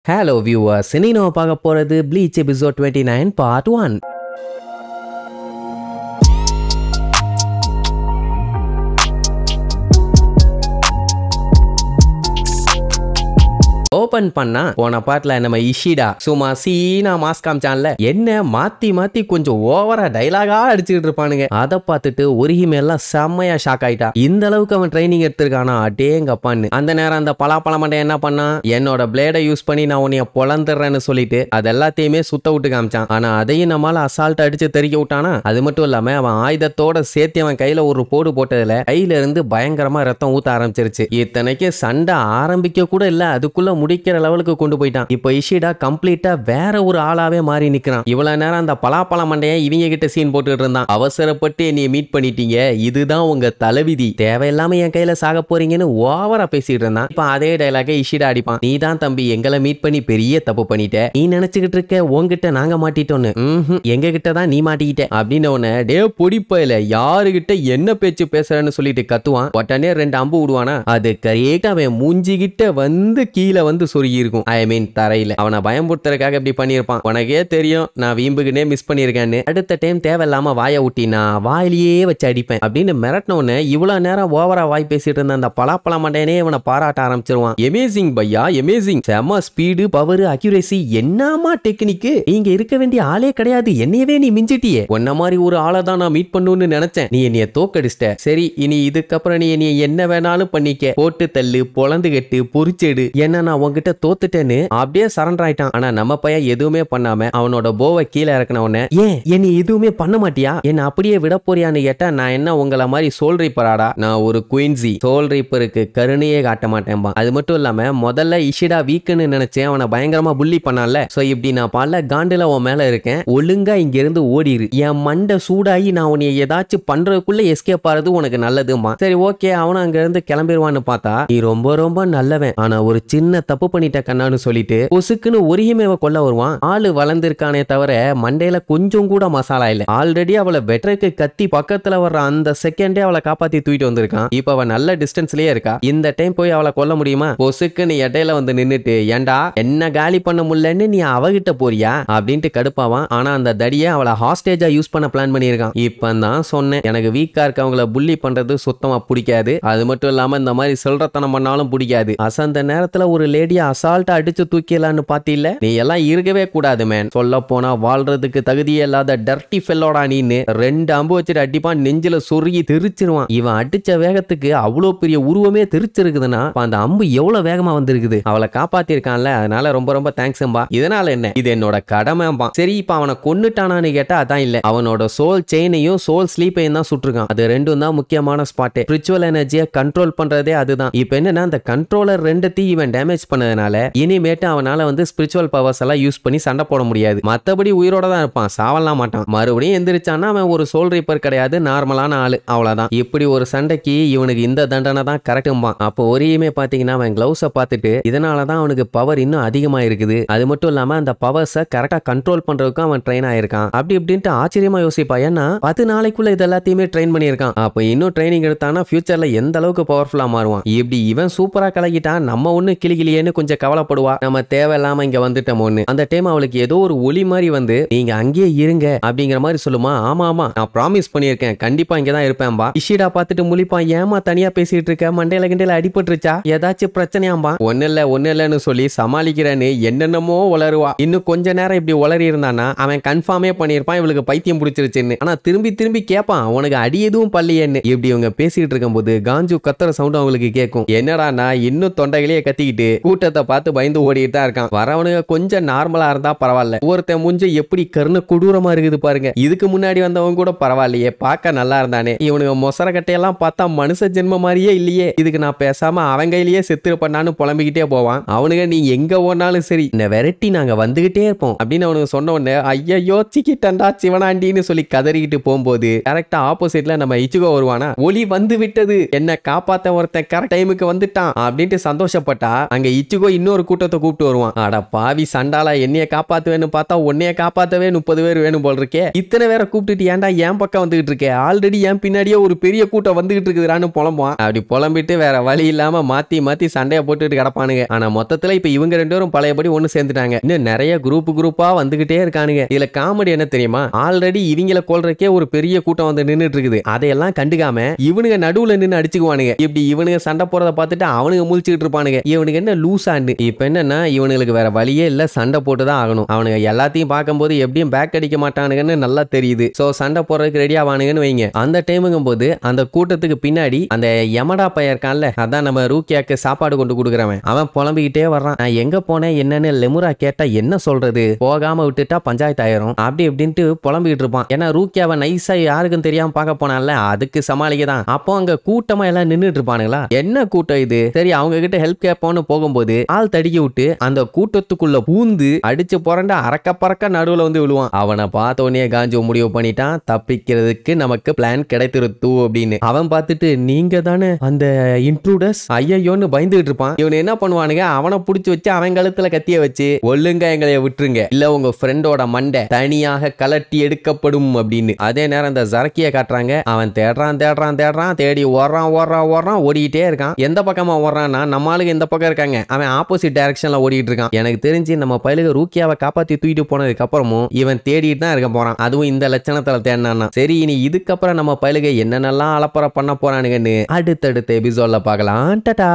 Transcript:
Hello viewers, இன்னைக்கு நம்ம பார்க்க போறது Bleach episode 29 part 1. ஓபன் பண்ணா போன பாட்டுல நம்ம இஷிடா சும்மா சீனா மாஸ் காமிச்சான்ல என்ன மாத்தி மாத்தி கொஞ்சம் ஓவரா டைலாகா அடிச்சுட்டு இருப்பானுங்க. அதை பார்த்துட்டு ஒருகிமே எல்லாம் செம்மையா ஷாக் ஆயிட்டா. இந்த அளவுக்கு அவன் ட்ரைனிங் எடுத்திருக்கானா அடேங்கப்பான்னு. அந்த நேரம் அந்த பலாப்பழம் மண்டை என்ன பண்ணா, என்னோட பிளேடை யூஸ் பண்ணி நான் உன்னைய பொழந்துடுறேன்னு சொல்லிட்டு அது எல்லாத்தையுமே சுத்த விட்டு காமிச்சான். ஆனா அதையும் நம்மளால அசால்ட் அடிச்சு தெறிக்க விட்டானா. அது மட்டும் இல்லாம அவன் ஆயுதத்தோட சேர்த்து அவன் கையில ஒரு போடு போட்டதுல கையில இருந்து பயங்கரமா ரத்தம் ஊத்த ஆரம்பிச்சிருச்சு. இத்தனைக்கு சண்டை ஆரம்பிக்க கூட இல்ல, அதுக்குள்ள முடிக்கிற லெவலுக்கு கொண்டு போயிட்டான். இப்போ இஷிடா கம்ப்ளீட்டா வேற ஒரு ஆளாவே மாறி நிக்கிறான். இவ்வளவு நேரம் அந்த பலாப்பழ மண்டைய இவங்க கிட்ட சீன் போட்டுட்டு இருந்தான். அவசரப்பட்டு என்னைய மீட் பண்ணிட்டீங்க, இதுதான் உங்க தலைவிதி, தேவையில்லாம என் கையில சாக போறீங்கன்னு ஓவரா பேசிட்டு இருந்தான். இப்ப அதே டைலாக இஷிடா அடிப்பான். நீ தான் தம்பி எங்களை மீட் பண்ணி பெரிய தப்பு பண்ணிட்ட, நீ நினைச்சுக்கிட்டு இருக்க உன்கிட்ட நாங்க மாட்டிட்டோன்னு, எங்க கிட்ட தான் நீ மாட்டிக்கிட்ட அப்படின்னு உடனே டே பொடிப்பையில யாருகிட்ட என்ன பேச்சு பேசுறன்னு சொல்லிட்டு கத்துவான். உடனே 2 அம்பு விடுவானா. அது கரெக்டா அவன் மூஞ்சிக்கிட்ட வந்து கீழே வந்து சொருகி இருக்கும். ஐ மீன் தரையில. அவனை பயம்படுத்துறதுக்காக இப்படி பண்ணிருப்பான். உனக்கே தெரியும் நான் வீம்புக்குனே மிஸ் பண்ணிருக்கேன்னு. அடுத்த டைம் தேவையில்லாம வாயை ஊட்டினா வாயிலேயே வச்சு அடிப்பேன் அப்படின்னு மிரட்டினோன்னு இவ்வளவு நேரம் ஓவரா வாய் பேசிட்டு இருந்த அந்த பலாப்பழ மண்டையனே இவனை பாராட்ட ஆரம்பிச்சிருவான். எமேசிங் பையா எமேசிங், செம ஸ்பீடு பவர் அக்யூரேசி, என்னமா டெக்னிக்கு, நீங்க இருக்க வேண்டிய ஆளே கிடையாது, என்னையவே நீ மிஞ்சிட்டியே, உன்ன மாதிரி ஒரு ஆளை தான் நான் மீட் பண்ணணும்னு நினைச்சேன், நீ என்னைய தோக்கடிச்சிட்ட, சரி இனி இதுக்கப்புறம் நீ என்னைய என்ன வேணாலும் பண்ணிக்க, போட்டு தள்ளு பொழந்து கட்டு பொறிச்செடு, என்ன நான் உங்ககிட்ட தோத்துட்டேன்னு அப்படியே சரண்டர் ஆயிட்டான். ஆனா நம்ம பையன் எதுவுமே பண்ணாம அவனோட போவை கீழே இறக்கின உடனே ஏன் என்னை எதுவுமே பண்ண மாட்டியா, என்ன அப்படியே விட போறியான்னு கேட்டா நான் என்ன உங்களை மாதிரி சோல் ரீப்பராடா, நான் ஒரு குயின்சி, சோல் ரீப்பருக்கு கருணையே காட்ட மாட்டேன்பா. அது மட்டும் இல்லாம முதல்ல இஷிடா வீக்குன்னு நினைச்சேன், அவனை பயங்கரமா புள்ளி பண்ணால. சோ இப்படி நான் பல காண்டுல உன் மேல இருக்கேன், ஒழுங்கா இங்க இருந்து ஓடிரு, என் மண்டை சூடாகி நான் உன்னை ஏதாச்சும் பண்றதுக்குள்ள எஸ்கேப் ஆறது உனக்கு நல்லதுமா. சரி ஓகே அவனும் அங்க இருந்து கிளம்பிடுவான்னு பார்த்தா நீ ரொம்ப ரொம்ப நல்லவன், ஆனா ஒரு சின்ன தப்பு பண்ணிட்ட கண்ணான்னு சொல்லிட்டு பொசுக்குன்னு ஒருகிமேவ கொல்ல வருவான். ஆளு வளர்ந்திருக்கானே தவிர மண்டையில கொஞ்சம் கூட மசாலா இல்ல. ஆல்ரெடி அவளை வெட்டருக்கு கத்தி பக்கத்துல வர்ற அந்த செகண்டே அவளை காப்பாத்தி தூக்கிட்டு வந்திருக்கான். இப்ப அவ நல்ல டிஸ்டன்ஸ்லயே இருக்கா. இந்த டைம் போய் அவளை கொல்ல முடியுமா? பொசுக்குன்னு இடையில வந்து நின்னுட்டு ஏண்டா என்ன காலி பண்ண முடியலன்னு நீ அவகிட்ட போறியா அப்படின்ட்டு கடுப்பாவான். ஆனா அந்த தடியை அவளை ஹாஸ்டேஜா யூஸ் பண்ண பிளான் பண்ணியிருக்கான். இப்பதான் சொன்னேன் எனக்கு வீக்கா இருக்கவங்கள புள்ளி பண்றது சுத்தமா பிடிக்காது. அது மட்டும் இல்லாம இந்த மாதிரி சொல்றத்தனம் பண்ணாலும் பிடிக்காது. அசந்த நேரத்துல ஒரு லேடியா அசால்ட்டா அடிச்சு தூக்கிடலான்னு பாத்தில, நீ எல்லாம் இருக்கவே கூடாது மேன், சொல்ல போனா வாழ்றதுக்கு தகுதியே இல்லாத டர்ட்டி ஃபெல்லோடா நீன்னு 2 அம்பு வச்சுட்டு அடிப்பான். நெஞ்சில சொருகி தெரிச்சிருவான். இவன் அடிச்ச வேகத்துக்கு அவ்வளோ பெரிய உருவமே தெரிச்சிருக்குதுன்னா அந்த அம்பு எவ்வளவு வேகமா வந்திருக்குது. அவளை காப்பாத்திருக்கான்ல, அதனால ரொம்ப ரொம்ப தேங்க்ஸ்ம்பா. இதனால என்ன, இது என்னோட கடமைம்பா. சரி இப்ப அவனை கொன்னுட்டானான்னு கேட்டா அதான் இல்ல, அவனோட சோல் செயினையும் சோல் ஸ்லீப்பையும் தான் சுட்டிருக்கான். அது ரெண்டும் தான் முக்கியமான ஸ்பாட். ஸ்பிரிச்சுவல் எனர்ஜியை கண்ட்ரோல் பண்றதே அதுதான். இப்ப என்னன்னா அந்த கண்ட்ரோலர் 2 இவன் டேமேஜ் பண்ணதுனால இனிமேட்டு அவனால வந்து ஸ்பிரிச்சுவல் பவர்ஸ் எல்லாம் யூஸ் பண்ணி சண்டை போட முடியாது. மத்தபடி உயிரோட தான் இருப்பான், சாவலாம் மாட்டான். மறுபடியும் எந்திரிச்சான்னா அவன் ஒரு சோல் ரீப்பர் கிடையாது, நார்மலான ஆளு, அவ்வளவுதான். இப்படி ஒரு சண்டைக்கு இவனுக்கு இந்த தண்டனை தான் கரெக்டும்பான். அப்போ ஒரேயுமே பாத்தீங்கன்னா அவன் கிளவுஸை பார்த்துட்டு இதனாலதான் அவனுக்கு பவர் இன்னும் அதிகமா இருக்குது, அது மட்டும் இல்லாம அந்த பவர்ஸை கரெக்டா கண்ட்ரோல் பண்றதுக்கும் அவன் ட்ரெயின் ஆயிருக்கான் அப்படி இப்படின்ட்டு ஆச்சரியமா யோசிப்பா. ஏன்னா 10 நாளைக்குள்ள இது எல்லாத்தையுமே ட்ரெயின் பண்ணியிருக்கான். அப்போ இன்னும் ட்ரைனிங் எடுத்தானா ஃபியூச்சர்ல எந்த அளவுக்கு பவர்ஃபுல்லா மாறுவான். இப்படி இவன் சூப்பரா கலக்கிட்டான், நம்ம ஒண்ணு கிளிகிளியேன்னு கொஞ்சம் கவலைப்படுவா. நம்ம தேவையில்லாம இங்க வந்துட்டோமோன்னு. அந்த டைம் அவளுக்கு ஏதோ ஒரு ஒளி மாதிரி வந்து நீங்க அங்கேயே இருங்க அப்படிங்கிற மாதிரி சொல்லுமா. ஆமா ஆமா நான் ப்ராமிஸ் பண்ணியிருக்கேன், கண்டிப்பா இங்கதான் இருப்பேன்பா. இஷிடா பார்த்துட்டு முழிப்பான். ஏமா தனியா பேசிட்டு இருக்க, மண்டையில கிண்டையில அடிபட்டுருச்சா, ஏதாச்சும் பிரச்சனையாம்பா. ஒண்ணு இல்லன்னு சொல்லி சமாளிக்கிறேன்னு என்னென்னமோ உளருவா. இன்னும் கொஞ்ச நேரம் இப்படி உளறி இருந்தானா அவன் கன்ஃபார்மே பண்ணிருப்பான் இவளுக்கு பைத்தியம் பிடிச்சிருச்சுன்னு. ஆனா திரும்பி திரும்பி கேட்பான் உனக்கு அடி எதுவும் பள்ளியன்னு. இப்படி இவங்க பேசிட்டு இருக்கும் போது காஞ்சு கத்துற சவுண்ட் அவங்களுக்கு கேட்கும். என்னடா நான் இன்னும் தொண்டைகளையே கத்திக்கிட்டு கூட்டத்தை பார்த்து பயந்து ஓடிட்டு தான் இருக்கான். வரவனுங்க கொஞ்சம் நார்மலா இருந்தா பரவாயில்ல, ஒருத்தன் மூஞ்சி எப்படி கருணை கொடூரமா இருக்குது பாருங்க. இதுக்கு முன்னாடி வந்தவங்க கூட பரவாயில்லையே, பார்க்க நல்லா இருந்தானே, இவனுங்க மொசர கட்டையெல்லாம் பார்த்தா மனுஷ ஜென்ம மாதிரியே இல்லையே, இதுக்கு நான் பேசாம அவன் கையிலேயே செத்து பண்ணான்னு புலம்பிக்கிட்டே போவான். அவனுங்க நீ எங்க ஓனாலும் சரி இந்த வெரைட்டி நாங்க வந்துகிட்டே இருப்போம் அப்படின்னு அவனுக்கு சொன்ன உடனே ஐயோ சிக்கிட்டண்டா சிவனாண்டின்னு சொல்லி கதறிக்கிட்டு போகும்போது கரெக்டா ஆப்போசிட்ல நம்ம இச்சுகோ வருவானா. ஒளி வந்து விட்டது, என்ன காப்பாத்த ஒருத்தன் கரெக்ட் டைமுக்கு வந்துட்டான் அப்படின்ட்டு சந்தோஷப்பட்டா அங்க இச்சுகோ இன்னொரு கூட்டத்தை கூப்பிட்டு வருவான். அட பாவி சண்டாலா, என்னைய காப்பாத்துவேன்னு பார்த்தா உன்னைய காப்பாத்தவே 30 பேர் வேணும் போல் இருக்கே. இத்தனை பேரை கூப்பிட்டுட்டு ஏன்டா என் பக்கம் வந்துகிட்டு இருக்கே, ஆல்ரெடி என் பின்னாடியே ஒரு பெரிய கூட்டம் வந்துகிட்டு இருக்குதுறான்னு புலம்புவான். அப்படி புலம்பிட்டு வேற வழி இல்லாம மாத்தி மாத்தி சண்டைய போட்டுட்டு கிடப்பானுங்க. ஆனா மொத்தத்துல இப்ப இவங்க 2 பேரும் பழையபடி ஒண்ணு சேர்ந்துட்டாங்க. இன்னும் நிறைய குரூப்பா வந்துகிட்டே இருக்கானுங்க. இதுல காமெடி என்ன தெரியுமா, ஆல்ரெடி இவங்கள கொல்றக்கே ஒரு பெரிய கூட்டம் வந்து நின்னுட்டு இருக்குது. அதையெல்லாம் கண்டுக்காம இவனுங்க நடுவுல நின்னு அடிச்சுக்குவானுங்க. இப்படி இவனுங்க சண்டை போறத பார்த்துட்டு அவனுங்க முழிச்சுட்டு இருப்பானுங்க. இவனுக்கு என்ன லூசாண்டு. இப்ப என்னன்னா இவனுங்களுக்கு வேற வழியே இல்ல, சண்டை போட்டுதான் ஆகணும். அவனுங்க எல்லாத்தையும் பார்க்கும்போது எப்படியும் பேக் அடிக்க மாட்டானுங்கன்னு நல்லா தெரியுது. சோ சண்டை போறதுக்கு ரெடி ஆவானுங்கன்னு வைங்க. அந்த டைமுங்கும் போது அந்த கூட்டத்துக்கு பின்னாடி அந்த யமடா பையன் இருக்கான்ல, அதான் நம்ம ரூக்கியாக்கு சாப்பாடு கொண்டு கொடுக்குறவன், அவன் புலம்பிக்கிட்டே வர்றான். நான் எங்க போனேன் என்னன்னு லெமுரா கேட்டா என்ன சொல்றது, போகாம விட்டுட்டா பஞ்சாயத்து ஆயிரும் அப்படி இப்படின்ட்டு புலம்பிக்கிட்டு இருப்பான். ஏன்னா ரூக்கியாவை நைஸா யாருக்கும் தெரியாம பார்க்க போனான்ல, அதுக்கு சமாளிக்க தான். அப்போ அங்க கூட்டமா எல்லாம் நின்னுட்டு இருப்பானுங்களா, என்ன கூட்டம் இது, சரி அவங்க கிட்ட ஹெல்ப் கேட்போன்னு போகும்போது ஆள் தடுக்கி விட்டு அந்த கூட்டத்துக்குள்ள பூந்து அடிச்சு புரண்ட அரக்க பறக்க நடுவுல வந்து விழுவான். அவனை பார்த்த உடனே காஞ்சு முடிவு பண்ணிட்டான், தப்பிக்கிறதுக்கு நமக்கு பிளான் கிடைத்திருத்து அப்படின்னு. அவன் பார்த்துட்டு நீங்க தானே அந்த இன்ட்ரூடர்ஸ் ஐயோன்னு பயந்துகிட்டு இருப்பான். இவன் என்ன பண்ணுவானுங்க, அவனை புடிச்சு வச்சு அவன் கழுத்துல கத்திய வச்சு ஒழுங்கா எங்களை விட்டுருங்க, இல்ல உங்க ஃப்ரெண்டோட மண்டை தனியாக கலட்டி எடுக்கப்படும் அப்படின்னு. அதே நேரம் இந்த ஜரக்கிய காட்டுறாங்க. அவன் தேடுறான் தேடி ஓடுறான் ஓடிக்கிட்டே இருக்கான். எந்த பக்கமா ஓடுறான்னா நம்ம ஆளுங்க இந்த பக்கம் இருக்காங்க, அவன் ஆப்போசிட் டைரக்ஷன்ல ஓடிட்டு இருக்கான். எனக்கு தெரிஞ்சு நம்ம பையலுக்கு ரூக்கியாவை காப்பாத்தி தூக்கிட்டு போனதுக்கு அப்புறமும் இவன் தேடிட்டு தான் இருக்க போறான். அதுவும் இந்த லட்சணத்துல தேடினான்னா. சரி இனி இதுக்கப்புறம் நம்ம பையலுக்கு என்னென்னலாம் அலப்பறை பண்ண போறானுங்கன்னு அடுத்தடுத்த எபிசோட்ல பார்க்கலாம். டாடா.